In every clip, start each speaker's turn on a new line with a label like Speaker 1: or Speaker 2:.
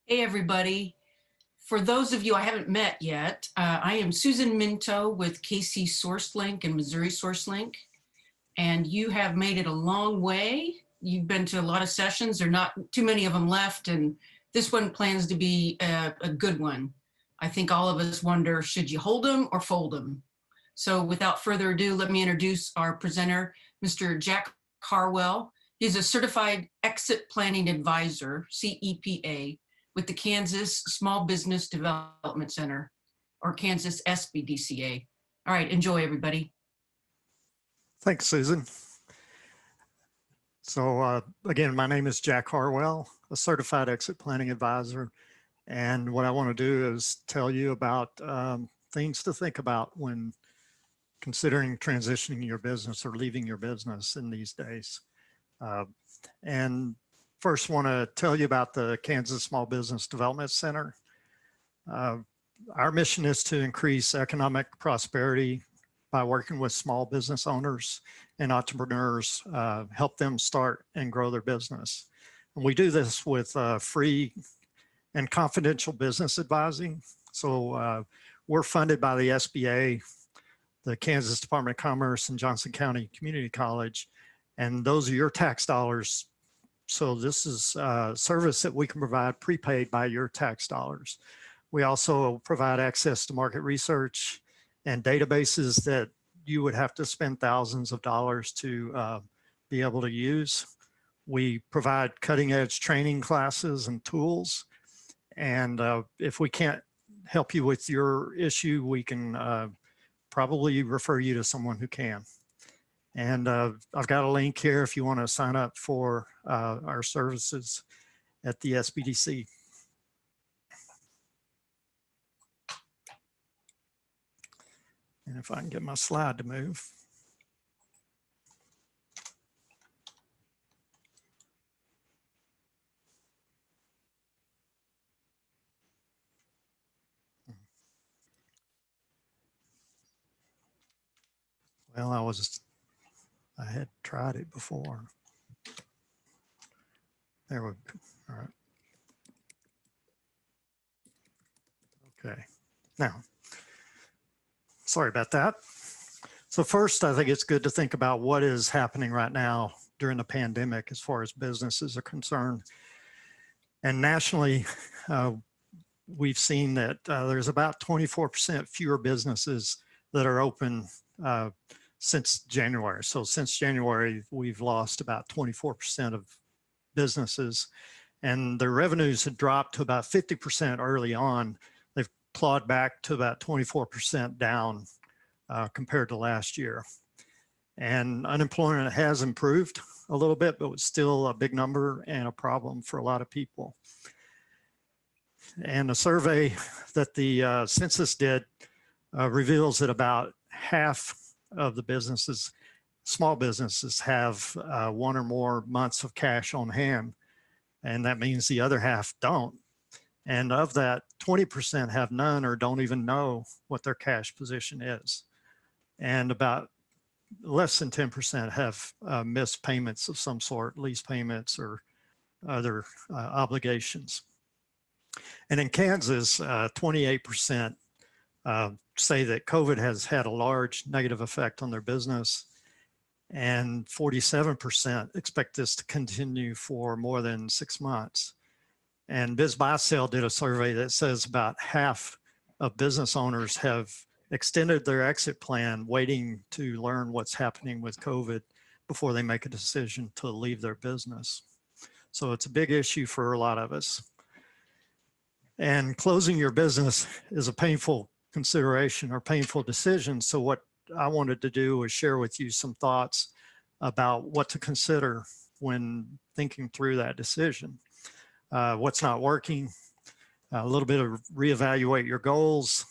Speaker 1: Hey, everybody. For those of you I haven't met yet, I am Susan Minto with KC SourceLink and Missouri SourceLink, and you have made it a long way. You've been to a lot of sessions. There are not too many of them left, and this one plans to be a good one. I think all of us wonder, should you hold them or fold them? So without further ado, let me introduce our presenter, Mr. Jack Harwell. He's a Certified Exit Planning Advisor, CEPA, with the Kansas Small Business Development Center, or Kansas SBDCA. All right, enjoy, everybody.
Speaker 2: Thanks, Susan. So again, my name is Jack Harwell, a Certified Exit Planning Advisor. And what I want to do is tell you about things to think about when considering transitioning your business or leaving your business in these days. And first want to tell you about the Kansas Small Business Development Center. Our mission is to increase economic prosperity by working with small business owners and entrepreneurs, help them start and grow their business. And we do this with free and confidential business advising. So we're funded by the SBA, the Kansas Department of Commerce, and Johnson County Community College. And those are your tax dollars. So this is a service that we can provide prepaid by your tax dollars. We also provide access to market research and databases that you would have to spend thousands of dollars to be able to use. We provide cutting edge training classes and tools. And if we can't help you with your issue, we can probably refer you to someone who can. And I've got a link here if you want to sign up for our services at the SBDC. And if I can get my slide to move. Well, I had tried it before. There we go. All right. Okay. Now, sorry about that. So first, I think it's good to think about what is happening right now during the pandemic as far as businesses are concerned. And nationally, we've seen that there's about 24% fewer businesses that are open since January. So since January, we've lost about 24% of businesses, and their revenues had dropped to about 50% early on. They've clawed back to about 24% down compared to last year. And unemployment has improved a little bit, but it's still a big number and a problem for a lot of people. And a survey that the census did reveals that about half of the businesses, small businesses, have 1 or more months of cash on hand. And that means the other half don't. And of that, 20% have none or don't even know what their cash position is. And about less than 10% have missed payments of some sort, lease payments or other obligations. And in Kansas, 28% say that COVID has had a large negative effect on their business, and 47% expect this to continue for more than 6 months. And BizBuySell did a survey that says about half of business owners have extended their exit plan, waiting to learn what's happening with COVID before they make a decision to leave their business. So it's a big issue for a lot of us. And closing your business is a painful consideration or painful decision. So what I wanted to do was share with you some thoughts about what to consider when thinking through that decision. What's not working, a little bit of reevaluate your goals.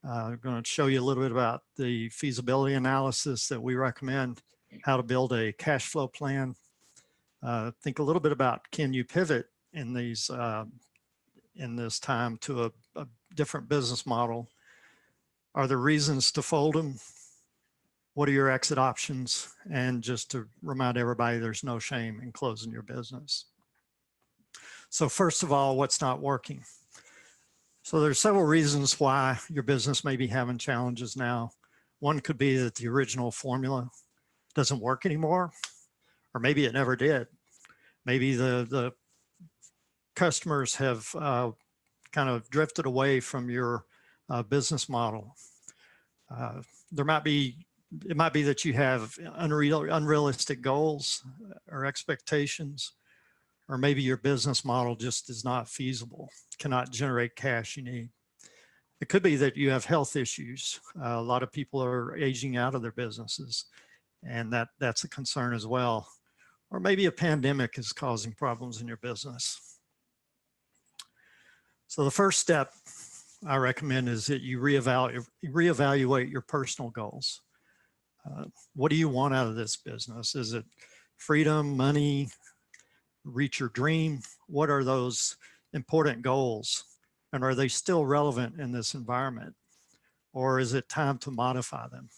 Speaker 2: I'm going to show you a little bit about the feasibility analysis that we recommend, how to build a cash flow plan. Think a little bit about, can you pivot in these in this time to a different business model? Are there reasons to fold them? What are your exit options? And just to remind everybody, there's no shame in closing your business. So first of all, what's not working? So there's several reasons why your business may be having challenges now. One could be that the original formula doesn't work anymore, or maybe it never did. Maybe the customers have kind of drifted away from your business model. It might be that you have unrealistic goals or expectations, or maybe your business model just is not feasible, cannot generate cash you need. It could be that you have health issues. A lot of people are aging out of their businesses, and that's a concern as well. Or maybe a pandemic is causing problems in your business. So the first step I recommend is that you reevaluate your personal goals. What do you want out of this business? Is it freedom, money, reach your dream? What are those important goals? And are they still relevant in this environment? Or is it time to modify them?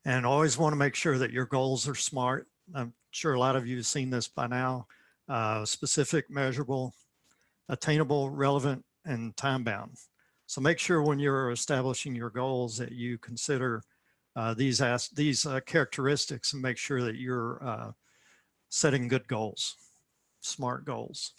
Speaker 2: And always want to make sure that your goals are smart. I'm sure a lot of you have seen this by now. Specific, measurable, attainable, relevant, and time-bound. So make sure when you're establishing your goals that you consider these characteristics, and make sure that you're setting good goals, smart goals.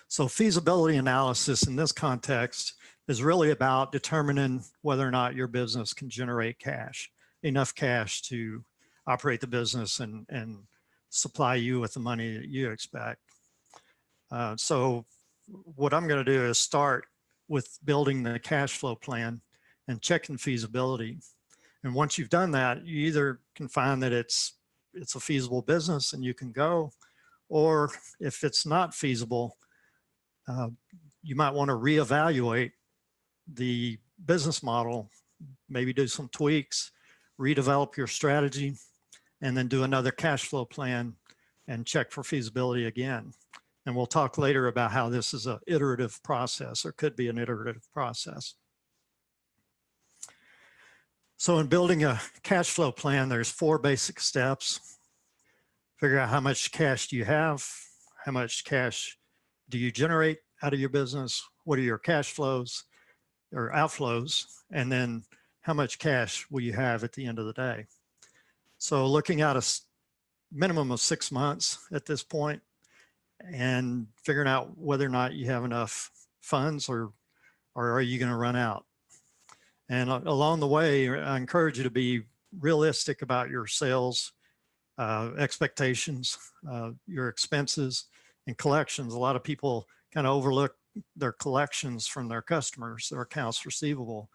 Speaker 2: So feasibility analysis in this context is really about determining whether or not your business can generate cash, enough cash to operate the business and supply you with the money that you expect. So what I'm going to do is start with building the cash flow plan and checking feasibility. And once you've done that, you either can find that it's a feasible business and you can go, or if it's not feasible, you might want to reevaluate the business model, maybe do some tweaks, redevelop your strategy, and then do another cash flow plan and check for feasibility again. And we'll talk later about how this is an iterative process, or could be an iterative process. So in building a cash flow plan, there's 4 basic steps. Figure out how much cash do you have, how much cash do you generate out of your business, what are your cash flows or outflows, and then how much cash will you have at the end of the day. So looking at a minimum of 6 months at this point, and figuring out whether or not you have enough funds, or are you going to run out. And along the way, I encourage you to be realistic about your sales expectations, your expenses, and collections. A lot of people kind of overlook their collections from their customers, their accounts receivable,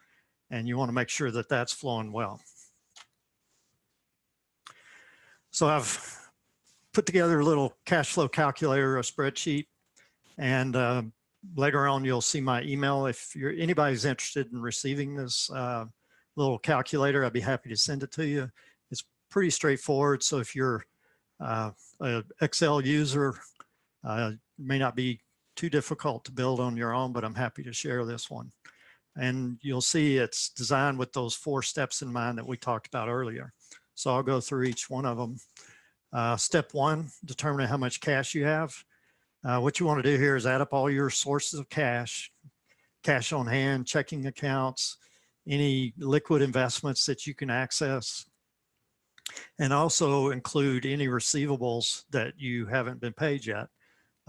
Speaker 2: and you want to make sure that that's flowing well. So I've put together a little cash flow calculator, a spreadsheet, and later on you'll see my email. If anybody's interested in receiving this little calculator, I'd be happy to send it to you. It's pretty straightforward. So if you're an Excel user, it may not be too difficult to build on your own, but I'm happy to share this one. And you'll see it's designed with those 4 steps in mind that we talked about earlier. So I'll go through each one of them. Step 1, determine how much cash you have. What you want to do here is add up all your sources of cash, cash on hand, checking accounts, any liquid investments that you can access, and also include any receivables that you haven't been paid yet.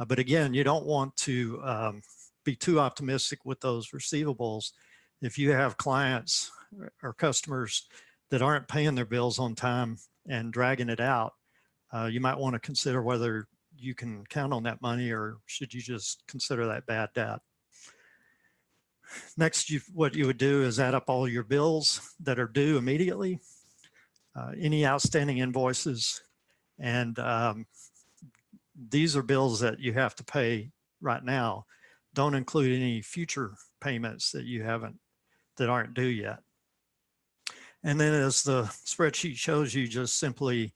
Speaker 2: But again, you don't want to be too optimistic with those receivables. If you have clients or customers that aren't paying their bills on time and dragging it out, you might want to consider whether you can count on that money, or should you just consider that bad debt. Next, what you would do is add up all your bills that are due immediately, any outstanding invoices, and these are bills that you have to pay right now. Don't include any future payments that you that aren't due yet. And then, as the spreadsheet shows you, just simply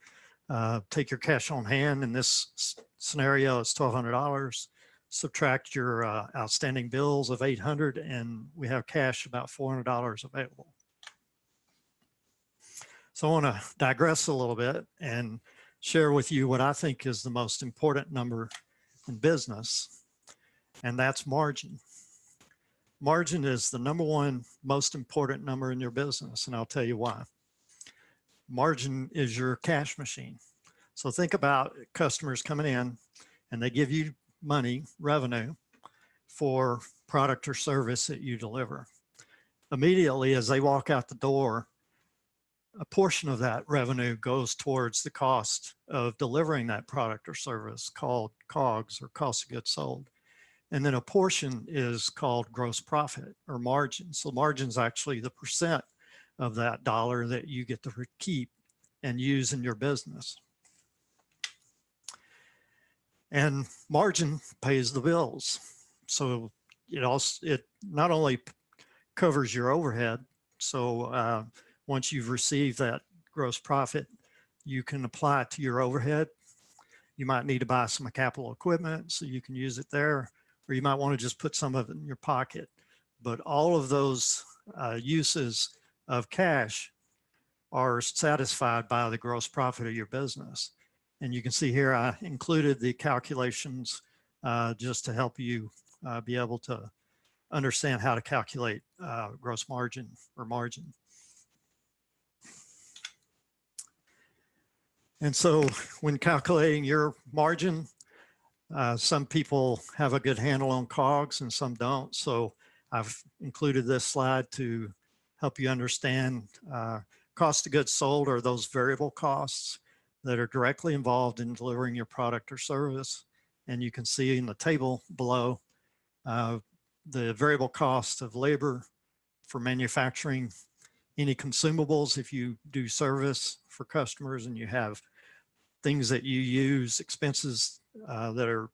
Speaker 2: take your cash on hand. In this scenario, it's $1,200. Subtract your outstanding bills of $800, and we have cash about $400 available. So I want to digress a little bit and share with you what I think is the most important number in business, and that's margin. Margin is the number one most important number in your business, and I'll tell you why. Margin is your cash machine. So think about customers coming in and they give you money, revenue, for product or service that you deliver. Immediately as they walk out the door, a portion of that revenue goes towards the cost of delivering that product or service, called COGS, or cost of goods sold. And then a portion is called gross profit or margin. So margin is actually the percent of that dollar that you get to keep and use in your business. And margin pays the bills. So it not only covers your overhead. So once you've received that gross profit, you can apply it to your overhead. You might need to buy some capital equipment so you can use it there, or you might want to just put some of it in your pocket. But all of those uses of cash are satisfied by the gross profit of your business. And you can see here, I included the calculations just to help you be able to understand how to calculate gross margin or margin. And so when calculating your margin, some people have a good handle on COGS and some don't. So I've included this slide to help you understand cost of goods sold are those variable costs that are directly involved in delivering your product or service. And you can see in the table below the variable cost of labor for manufacturing any consumables. If you do service for customers and you have things that you use, expenses that are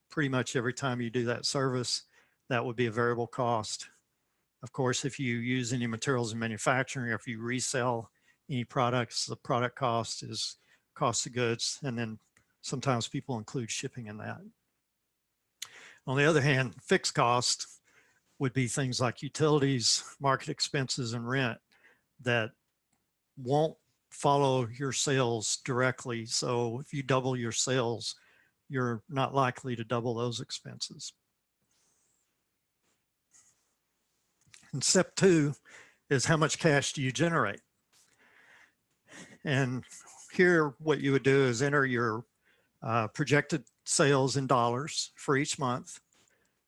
Speaker 2: pretty much every time you do that service, that would be a variable cost. Of course, if you use any materials in manufacturing, or if you resell any products, the product cost is cost of goods. And then sometimes people include shipping in that. On the other hand, fixed cost would be things like utilities, market expenses, and rent that won't follow your sales directly. So if you double your sales, you're not likely to double those expenses. And step two is how much cash do you generate? And here what you would do is enter your projected sales in dollars for each month.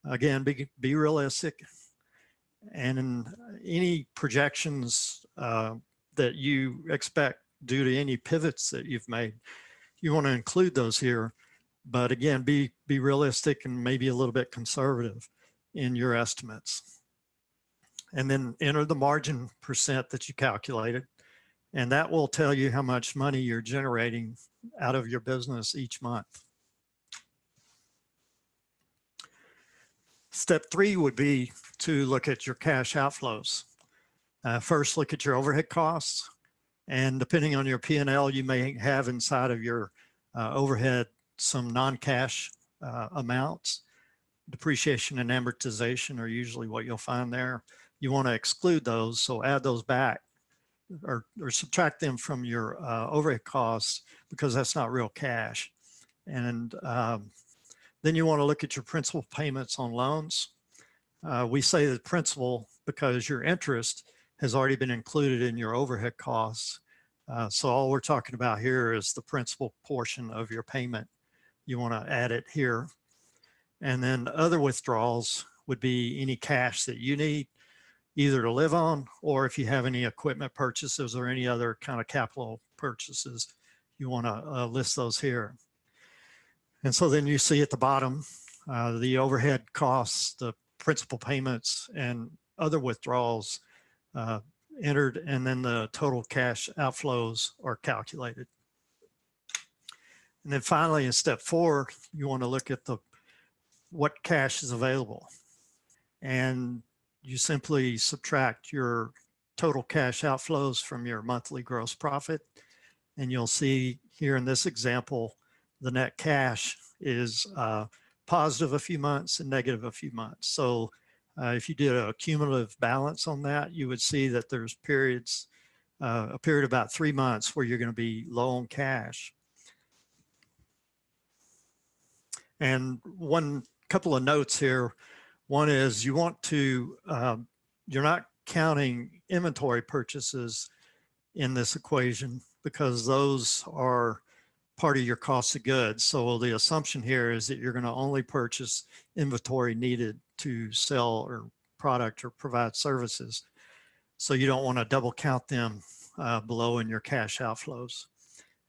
Speaker 2: Again, be realistic. And in any projections that you expect due to any pivots that you've made, you want to include those here. But again, be realistic and maybe a little bit conservative in your estimates. And then enter the margin percent that you calculated. And that will tell you how much money you're generating out of your business each month. Step three would be to look at your cash outflows. First, look at your overhead costs. And depending on your P&L, you may have inside of your overhead some non-cash amounts. Depreciation and amortization are usually what you'll find there. You want to exclude those, so add those back or subtract them from your overhead costs, because that's not real cash. And then you want to look at your principal payments on loans. We say the principal because your interest has already been included in your overhead costs. So all we're talking about here is the principal portion of your payment. You want to add it here. And then other withdrawals would be any cash that you need either to live on, or if you have any equipment purchases or any other kind of capital purchases, you want to list those here. And so then you see at the bottom, the overhead costs, the principal payments, and other withdrawals entered, and then the total cash outflows are calculated. And then finally, in step four, you want to look at what cash is available. And you simply subtract your total cash outflows from your monthly gross profit. And you'll see here in this example, the net cash is positive a few months and negative a few months. So if you did a cumulative balance on that, you would see that there's periods, a period about 3 months where you're going to be low on cash. And one couple of notes here. One is you want to, you're not counting inventory purchases in this equation because those are part of your cost of goods. So the assumption here is that you're going to only purchase inventory needed to sell or product or provide services. So you don't want to double count them below in your cash outflows.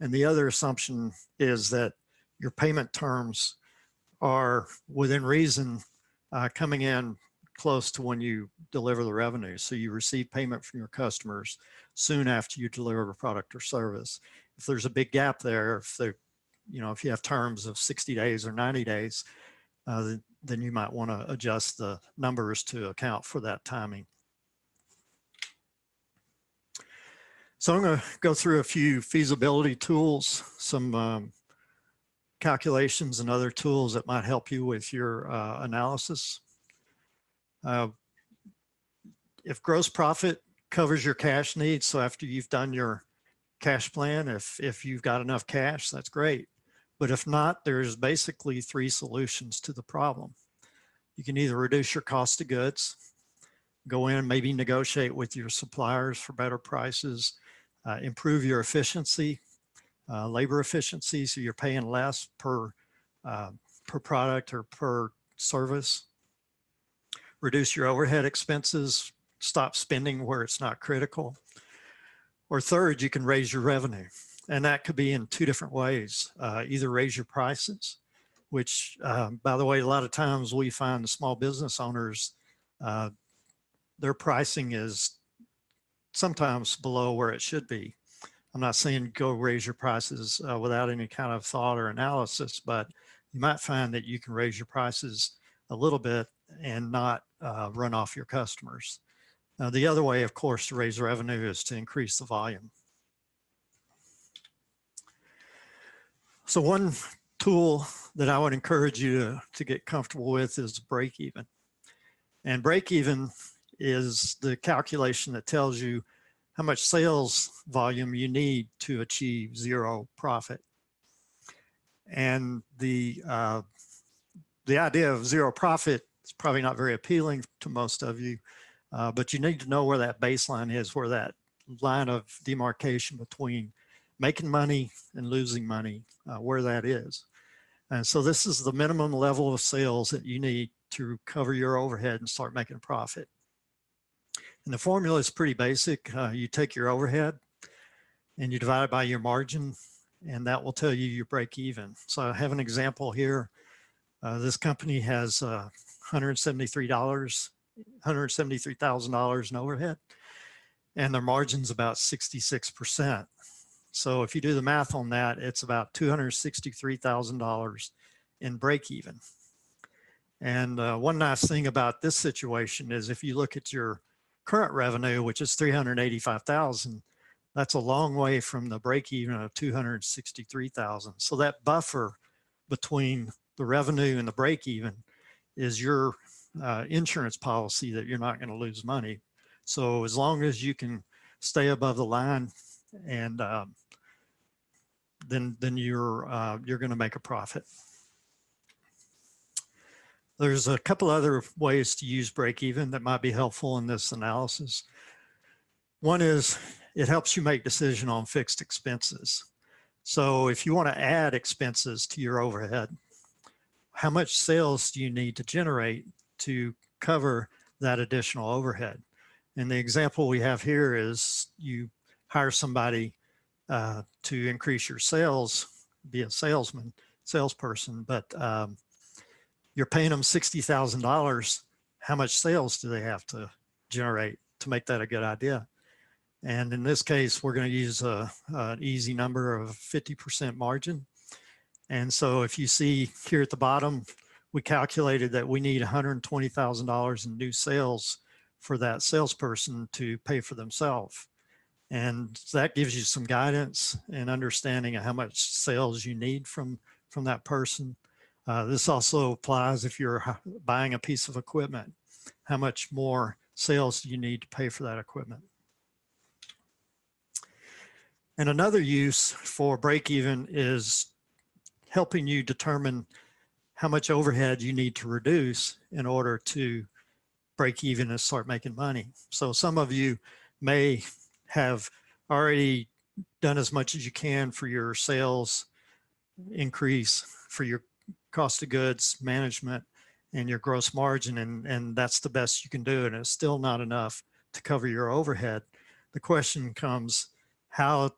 Speaker 2: And the other assumption is that your payment terms are within reason, coming in close to when you deliver the revenue. So you receive payment from your customers soon after you deliver a product or service. If there's a big gap there, if they, if you have terms of 60 days or 90 days, then you might want to adjust the numbers to account for that timing. So I'm going to go through a few feasibility tools, some calculations and other tools that might help you with your analysis. If gross profit covers your cash needs, so after you've done your cash plan, if you've got enough cash, that's great. But if not, there's basically three solutions to the problem. You can either reduce your cost of goods, go in and maybe negotiate with your suppliers for better prices, improve your efficiency, labor efficiency, so you're paying less per product or per service. Reduce your overhead expenses, stop spending where it's not critical. Or third, you can raise your revenue. And that could be in two different ways. Either raise your prices, which, by the way, a lot of times we find the small business owners, their pricing is sometimes below where it should be. I'm not saying go raise your prices without any kind of thought or analysis, but you might find that you can raise your prices a little bit and not run off your customers. The other way, of course, to raise revenue is to increase the volume. So one tool that I would encourage you to get comfortable with is break even. And break even is the calculation that tells you how much sales volume you need to achieve zero profit. And the idea of zero profit is probably not very appealing to most of you, but you need to know where that baseline is, where that line of demarcation between making money and losing money, where that is. And so this is the minimum level of sales that you need to cover your overhead and start making a profit. And the formula is pretty basic. You take your overhead and you divide it by your margin, and that will tell you your break even. So I have an example here. This company has $173,000 in overhead, and their margin's about 66%. So if you do the math on that, it's about $263,000 in break even. And one nice thing about this situation is if you look at your current revenue, which is $385,000, that's a long way from the break even of $263,000. So that buffer between the revenue and the break even is your insurance policy that you're not going to lose money. So as long as you can stay above the line, and then you're going to make a profit. There's a couple other ways to use break even that might be helpful in this analysis. One is it helps you make decision on fixed expenses. So if you want to add expenses to your overhead, how much sales do you need to generate to cover that additional overhead? And the example we have here is you hire somebody to increase your sales, be a salesperson, but you're paying them $60,000. How much sales do they have to generate to make that a good idea? And in this case, we're going to use an easy number of 50% margin. And so if you see here at the bottom, we calculated that we need $120,000 in new sales for that salesperson to pay for themselves. And that gives you some guidance and understanding of how much sales you need from that person. This also applies if you're buying a piece of equipment. How much more sales do you need to pay for that equipment? And another use for break even is helping you determine how much overhead you need to reduce in order to break even and start making money. So some of you may have already done as much as you can for your sales increase, for your cost of goods management and your gross margin, and that's the best you can do, and it's still not enough to cover your overhead. The question comes, how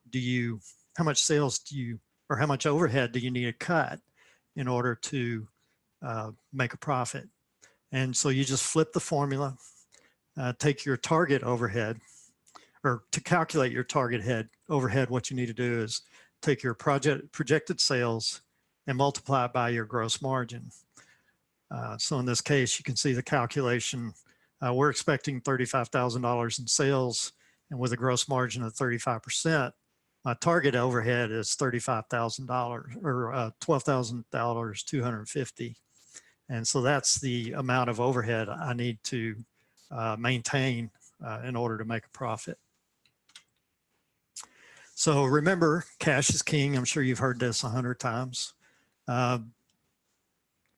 Speaker 2: much sales do you, or how much overhead do you need to cut in order to make a profit? And so you just flip the formula, take your target overhead, or to calculate your target overhead, what you need to do is take your projected sales and multiply it by your gross margin. So in this case, you can see the calculation. We're expecting $35,000 in sales, and with a gross margin of 35%, my target overhead is $35,000 or $12,000, 250. And so that's the amount of overhead I need to maintain in order to make a profit. So remember, cash is king. I'm sure you've heard this 100 times.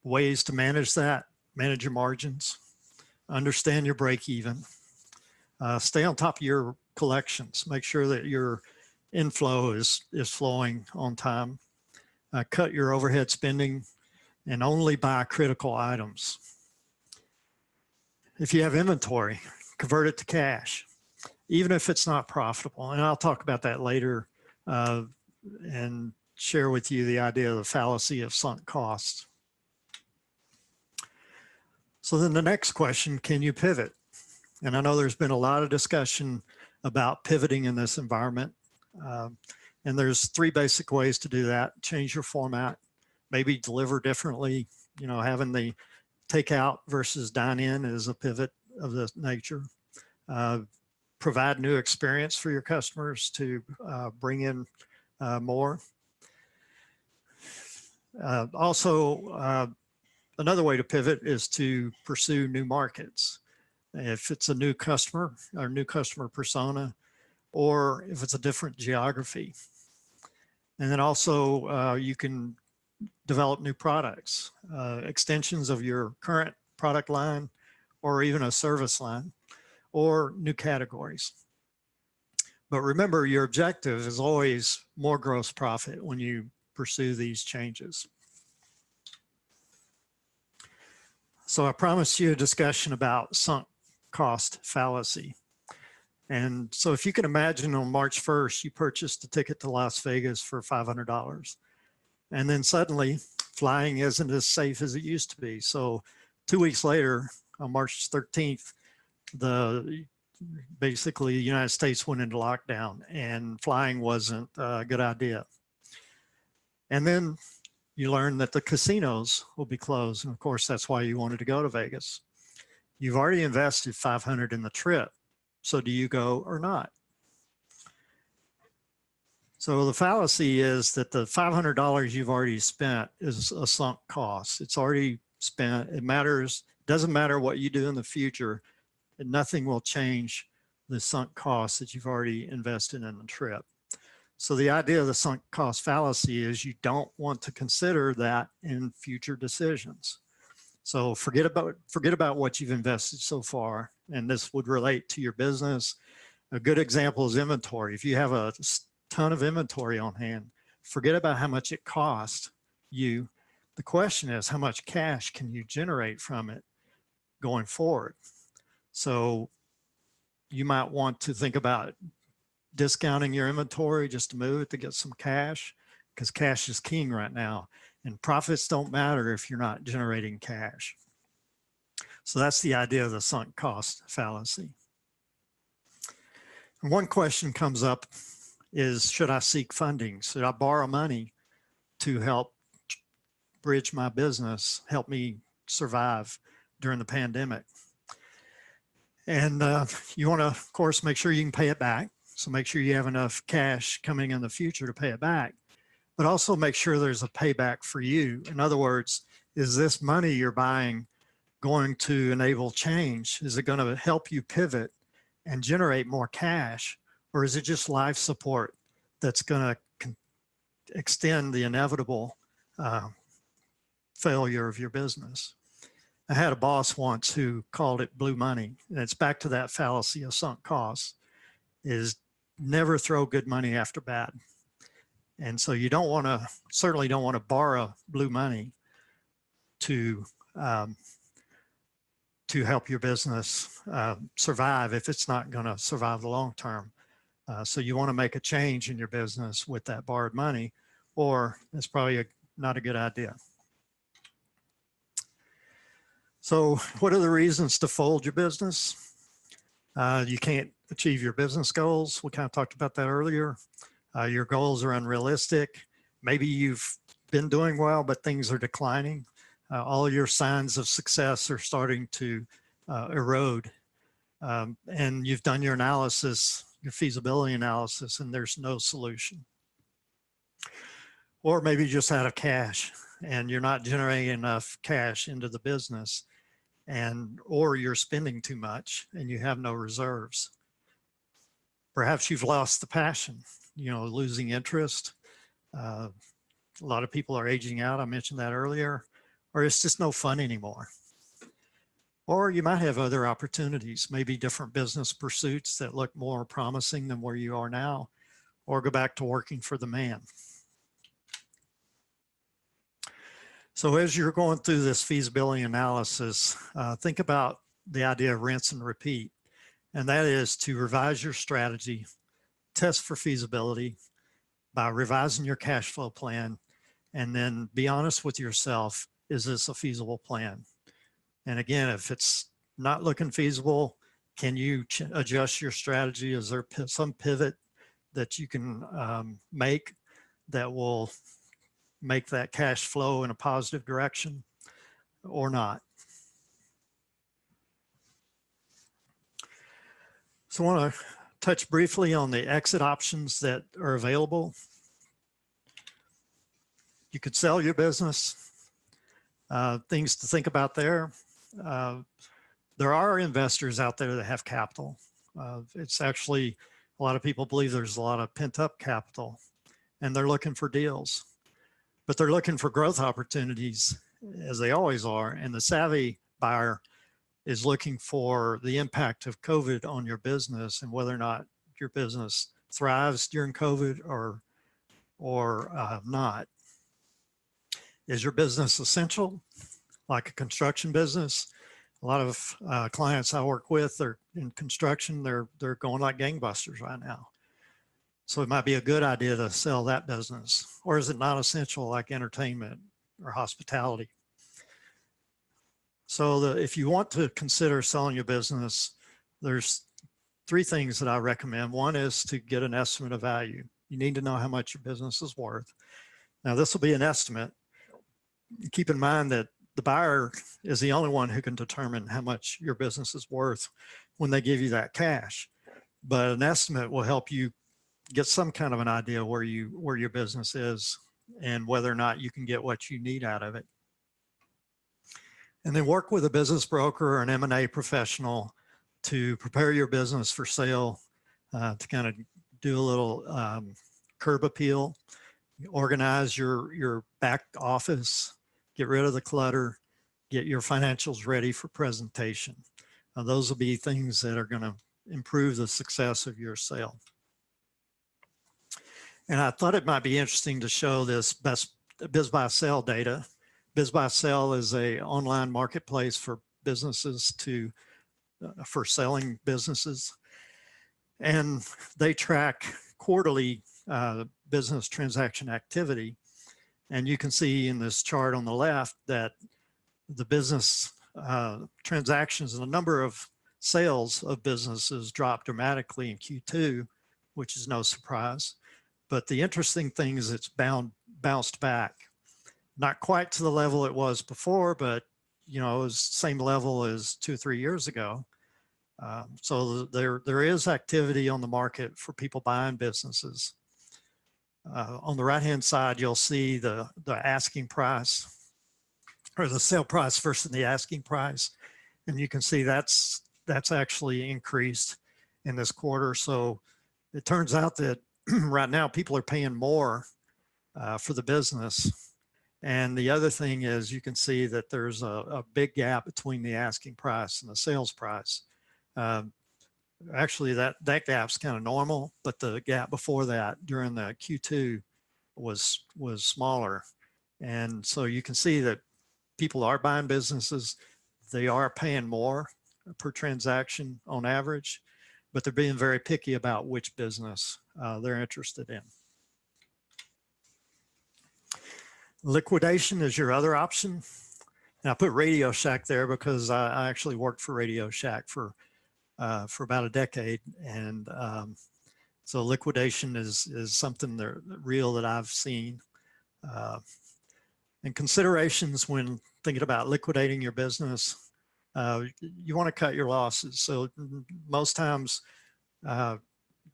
Speaker 2: Ways to manage that: manage your margins, understand your break even, stay on top of your collections, make sure that your inflow is flowing on time, cut your overhead spending, and only buy critical items. If you have inventory, convert it to cash, even if it's not profitable. And I'll talk about that later and share with you the idea of the fallacy of sunk costs. So then the next question, can you pivot? And I know there's been a lot of discussion about pivoting in this environment. And there's 3 basic ways to do that. Change your format, maybe deliver differently. You know, having the takeout versus dine in is a pivot of this nature. Provide new experience for your customers to bring in more. Also, another way to pivot is to pursue new markets. If it's a new customer or new customer persona, or if it's a different geography. And then also you can develop new products, extensions of your current product line, or even a service line, or new categories. But remember, your objective is always more gross profit when you pursue these changes. So I promised you a discussion about sunk cost fallacy. And so if you can imagine, on March 1st, you purchased a ticket to Las Vegas for $500. And then suddenly flying isn't as safe as it used to be. So 2 weeks later, on March 13th, basically the United States went into lockdown and flying wasn't a good idea. And then you learn that the casinos will be closed. And of course, that's why you wanted to go to Vegas. You've already invested $500 in the trip. So do you go or not? So the fallacy is that the $500 you've already spent is a sunk cost. It's already spent. It matters. Doesn't matter what you do in the future. And nothing will change the sunk costs that you've already invested in the trip. So the idea of the sunk cost fallacy is you don't want to consider that in future decisions. So forget about what you've invested so far. And this would relate to your business. A good example is inventory. If you have a ton of inventory on hand, forget about how much it cost you. The question is, how much cash can you generate from it going forward? So you might want to think about discounting your inventory just to move it to get some cash, because cash is king right now. And profits don't matter if you're not generating cash. So that's the idea of the sunk cost fallacy. And one question comes up is, should I seek funding? Should I borrow money to help bridge my business, help me survive during the pandemic? And you want to, of course, make sure you can pay it back. So make sure you have enough cash coming in the future to pay it back, but also make sure there's a payback for you. In other words, is this money you're buying going to enable change? Is it going to help you pivot and generate more cash? Or is it just life support that's going to extend the inevitable failure of your business. I had a boss once who called it blue money. And it's back to that fallacy of sunk costs, is never throw good money after bad. And so you don't want to, certainly don't want to borrow blue money to help your business survive if it's not going to survive the long term. So you want to make a change in your business with that borrowed money, or it's probably not a good idea. So what are the reasons to fold your business? You can't achieve your business goals. We kind of talked about that earlier. Your goals are unrealistic. Maybe you've been doing well, but things are declining. All your signs of success are starting to erode. And you've done your analysis, your feasibility analysis, and there's no solution. Or maybe you're just out of cash and you're not generating enough cash into the business, or you're spending too much and you have no reserves. Perhaps you've lost the passion, losing interest. A lot of people are aging out. I mentioned that earlier. Or it's just no fun anymore. Or you might have other opportunities, maybe different business pursuits that look more promising than where you are now, or go back to working for the man. So as you're going through this feasibility analysis, think about the idea of rinse and repeat. And that is to revise your strategy, test for feasibility by revising your cash flow plan, and then be honest with yourself. Is this a feasible plan? And again, if it's not looking feasible, can you adjust your strategy? Is there some pivot that you can make that will make that cash flow in a positive direction or not? So I want to touch briefly on the exit options that are available. You could sell your business. Things to think about there. There are investors out there that have capital. It's actually, a lot of people believe there's a lot of pent up capital and they're looking for deals, but they're looking for growth opportunities, as they always are. And the savvy buyer is looking for the impact of COVID on your business and whether or not your business thrives during COVID or not. Is your business essential, like a construction business? A lot of clients I work with are in construction. They're going like gangbusters right now. So it might be a good idea to sell that business. Or is it not essential, like entertainment or hospitality? So if you want to consider selling your business, there's 3 things that I recommend. One is to get an estimate of value. You need to know how much your business is worth. Now, this will be an estimate. Keep in mind that the buyer is the only one who can determine how much your business is worth when they give you that cash. But an estimate will help you get some kind of an idea where your business is and whether or not you can get what you need out of it. And then work with a business broker or an M&A professional to prepare your business for sale, to kind of do a little curb appeal, organize your back office, get rid of the clutter, get your financials ready for presentation. Those will be things that are going to improve the success of your sale. And I thought it might be interesting to show this BizBuySell data. BizBuySell is an online marketplace for businesses for selling businesses. And they track quarterly business transaction activity. And you can see in this chart on the left that the business transactions and the number of sales of businesses dropped dramatically in Q2, which is no surprise. But the interesting thing is it's bounced back. Not quite to the level it was before, but it was the same level as 2 or 3 years ago. So there is activity on the market for people buying businesses. On the right-hand side, you'll see the asking price, or the sale price versus the asking price. And you can see that's actually increased in this quarter. So it turns out that right now people are paying more for the business. And the other thing is you can see that there's a big gap between the asking price and the sales price. Actually, that gap's kind of normal, but the gap before that during the Q2 was smaller. And so you can see that people are buying businesses. They are paying more per transaction on average, but they're being very picky about which business they're interested in. Liquidation is your other option. And I put Radio Shack there because I actually worked for Radio Shack for about a decade. And so liquidation is something that real that I've seen. And considerations when thinking about liquidating your business, you want to cut your losses. So most times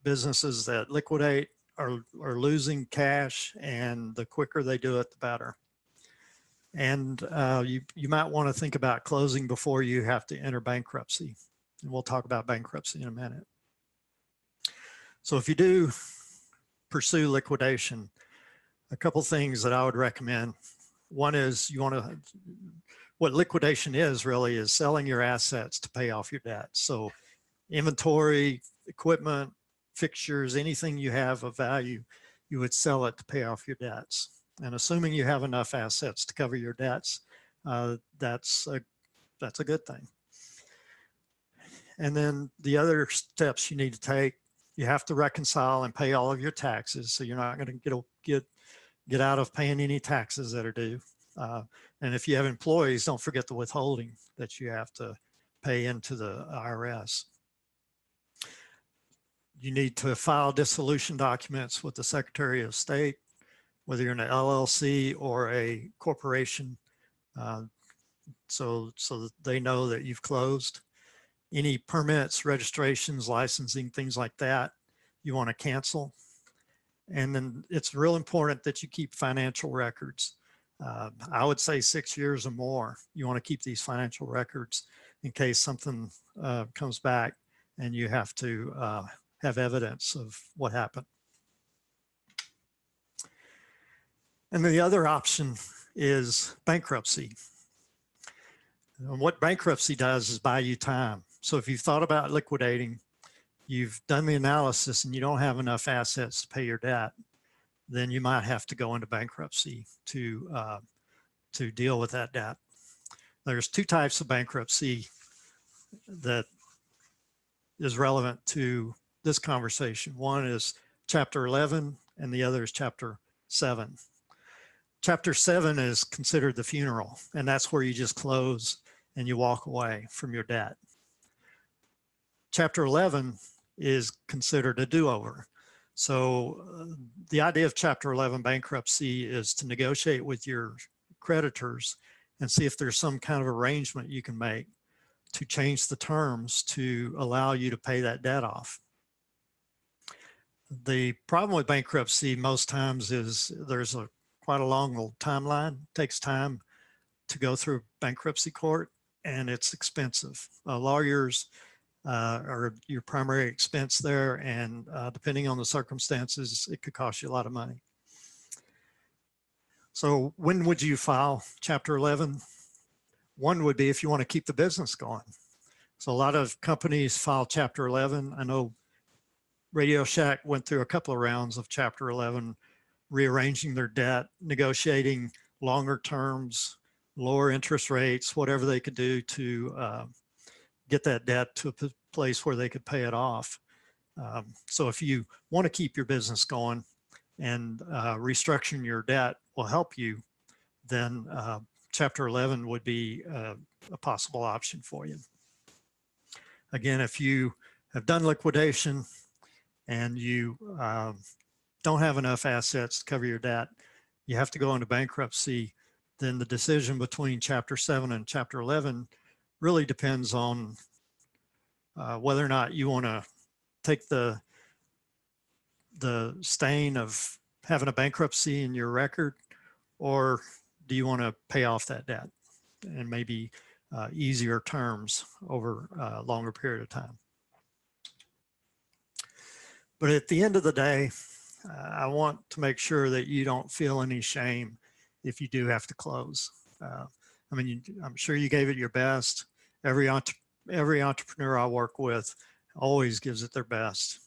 Speaker 2: businesses that liquidate are losing cash, and the quicker they do it, the better. And you might want to think about closing before you have to enter bankruptcy. And we'll talk about bankruptcy in a minute. So if you do pursue liquidation, a couple things that I would recommend. One is what liquidation is really is selling your assets to pay off your debt. So inventory, equipment, fixtures, anything you have of value, you would sell it to pay off your debts. And assuming you have enough assets to cover your debts, that's a good thing. And then the other steps you need to take, you have to reconcile and pay all of your taxes. So you're not going to get out of paying any taxes that are due. And if you have employees, don't forget the withholding that you have to pay into the IRS. You need to file dissolution documents with the Secretary of State, whether you're an LLC or a corporation, so that they know that you've closed. Any permits, registrations, licensing, things like that, you want to cancel. And then it's real important that you keep financial records. I would say 6 years or more. You want to keep these financial records in case something comes back and you have to have evidence of what happened. And the other option is bankruptcy. And what bankruptcy does is buy you time. So if you've thought about liquidating, you've done the analysis and you don't have enough assets to pay your debt, then you might have to go into bankruptcy to deal with that debt. There's two types of bankruptcy that is relevant to this conversation. One is Chapter 11 and the other is Chapter 7. Chapter 7 is considered the funeral, and that's where you just close and you walk away from your debt. Chapter 11 is considered a do-over. So the idea of Chapter 11 bankruptcy is to negotiate with your creditors and see if there's some kind of arrangement you can make to change the terms to allow you to pay that debt off. The problem with bankruptcy most times is there's quite a long timeline. It takes time to go through bankruptcy court, and it's expensive. Lawyers are your primary expense there, and depending on the circumstances, it could cost you a lot of money. So when would you file Chapter 11? One would be if you want to keep the business going. So a lot of companies file Chapter 11. I know Radio Shack went through a couple of rounds of Chapter 11, rearranging their debt, negotiating longer terms, lower interest rates, whatever they could do to get that debt to a place where they could pay it off. So if you want to keep your business going and restructuring your debt will help you, then Chapter 11 would be a possible option for you. Again, if you have done liquidation and you don't have enough assets to cover your debt, you have to go into bankruptcy, then the decision between Chapter 7 and Chapter 11 really depends on whether or not you want to take the stain of having a bankruptcy in your record, or do you want to pay off that debt and maybe easier terms over a longer period of time. But at the end of the day, I want to make sure that you don't feel any shame if you do have to close. I mean, I'm sure you gave it your best. Every entrepreneur I work with always gives it their best.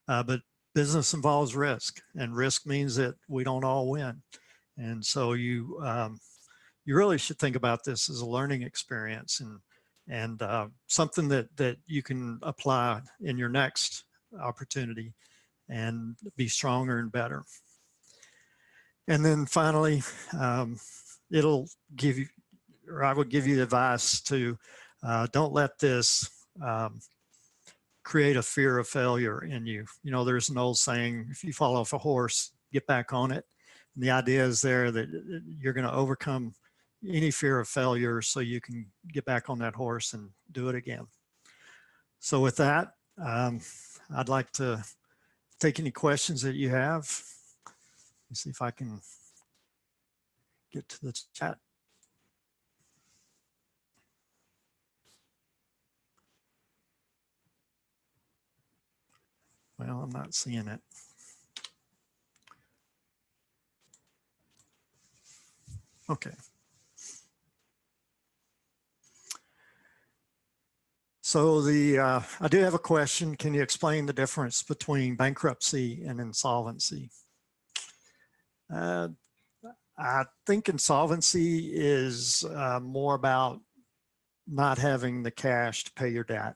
Speaker 2: But business involves risk, and risk means that we don't all win. And so you really should think about this as a learning experience and something that you can apply in your next opportunity and be stronger and better. And then finally, it'll give you, or I would give you advice to don't let this create a fear of failure in you. You know, there's an old saying, if you fall off a horse, get back on it. And the idea is there that you're going to overcome any fear of failure so you can get back on that horse and do it again. So with that, I'd like to take any questions that you have. Let's see if I can get to the chat. Well, I'm not seeing it. Okay. So I do have a question. Can you explain the difference between bankruptcy and insolvency? I think insolvency is more about not having the cash to pay your debt.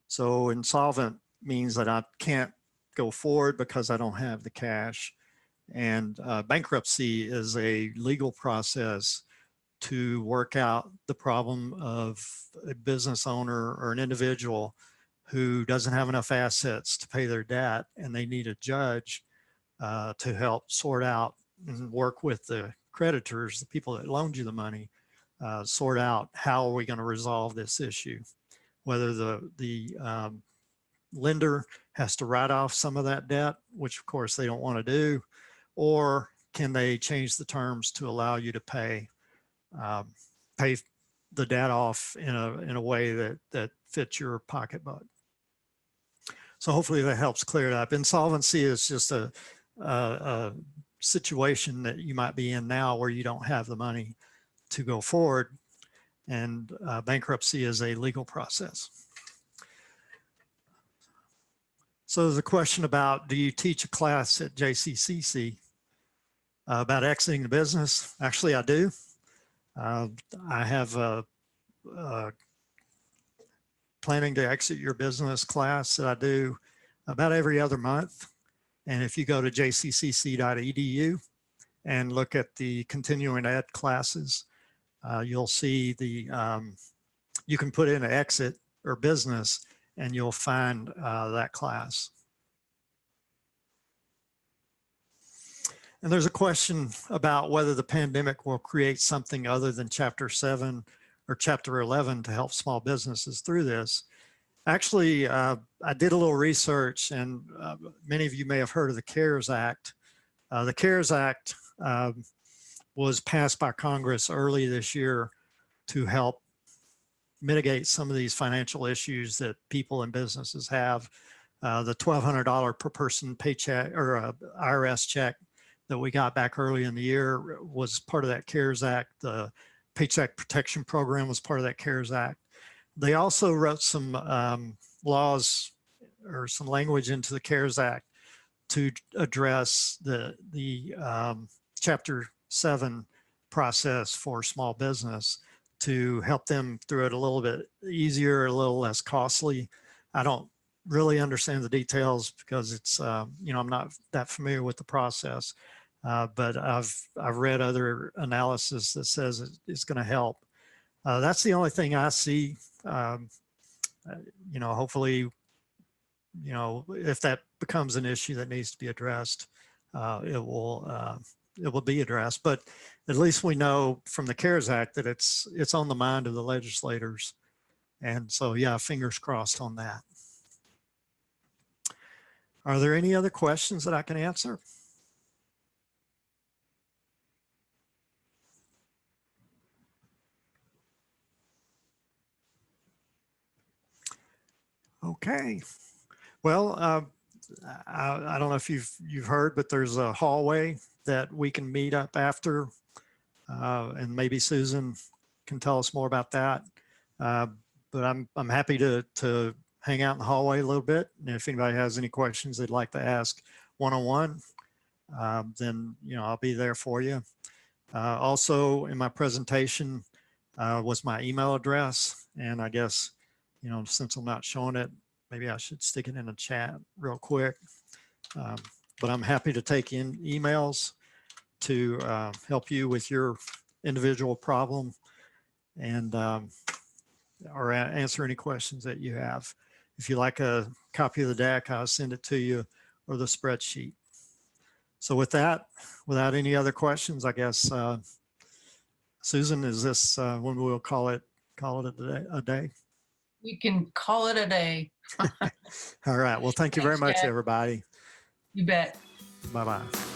Speaker 2: So insolvent means that I can't go forward because I don't have the cash. And bankruptcy is a legal process to work out the problem of a business owner or an individual who doesn't have enough assets to pay their debt, and they need a judge to help sort out and work with the creditors, the people that loaned you the money, sort out how are we going to resolve this issue, whether the lender has to write off some of that debt, which of course they don't want to do, or can they change the terms to allow you to pay the debt off in a way that fits your pocketbook. So hopefully that helps clear it up. Insolvency is just a situation that you might be in now where you don't have the money to go forward, and bankruptcy is a legal process. So there's a question about, do you teach a class at JCCC about exiting the business? Actually, I do. I have a planning to exit your business class that I do about every other month. And if you go to jccc.edu and look at the continuing ed classes, you'll see you can put in an exit or business and you'll find that class. And there's a question about whether the pandemic will create something other than Chapter 7 or Chapter 11 to help small businesses through this. Actually, I did a little research, and many of you may have heard of the CARES Act. The CARES Act was passed by Congress early this year to help mitigate some of these financial issues that people and businesses have. The $1,200 per person paycheck or IRS check that we got back early in the year was part of that CARES Act. The Paycheck Protection Program was part of that CARES Act. They also wrote some laws or some language into the CARES Act to address the Chapter 7 process for small business to help them through it a little bit easier, a little less costly. I don't really understand the details because it's, you know, I'm not that familiar with the process. But I've read other analysis that says it's going to help. That's the only thing I see. You know, hopefully, you know, if that becomes an issue that needs to be addressed, it will be addressed. But at least we know from the CARES Act that it's on the mind of the legislators. And so, yeah, fingers crossed on that. Are there any other questions that I can answer? Okay. Well, I don't know if you've heard, but there's a hallway that we can meet up after And maybe Susan can tell us more about that. But I'm happy to hang out in the hallway a little bit. And if anybody has any questions they'd like to ask one-on-one, then, I'll be there for you. Also in my presentation was my email address. And I guess, since I'm not showing it, maybe I should stick it in the chat real quick. But I'm happy to take in emails to help you with your individual problem and or answer any questions that you have. If you like a copy of the deck, I'll send it to you, or the spreadsheet. So with that, without any other questions, I guess, Susan, is this when we'll call it a day?
Speaker 1: We can call it a day.
Speaker 2: All right. Well, thank you very
Speaker 1: Thanks,
Speaker 2: much,
Speaker 1: Jack.
Speaker 2: everybody.
Speaker 1: You bet.
Speaker 2: Bye-bye.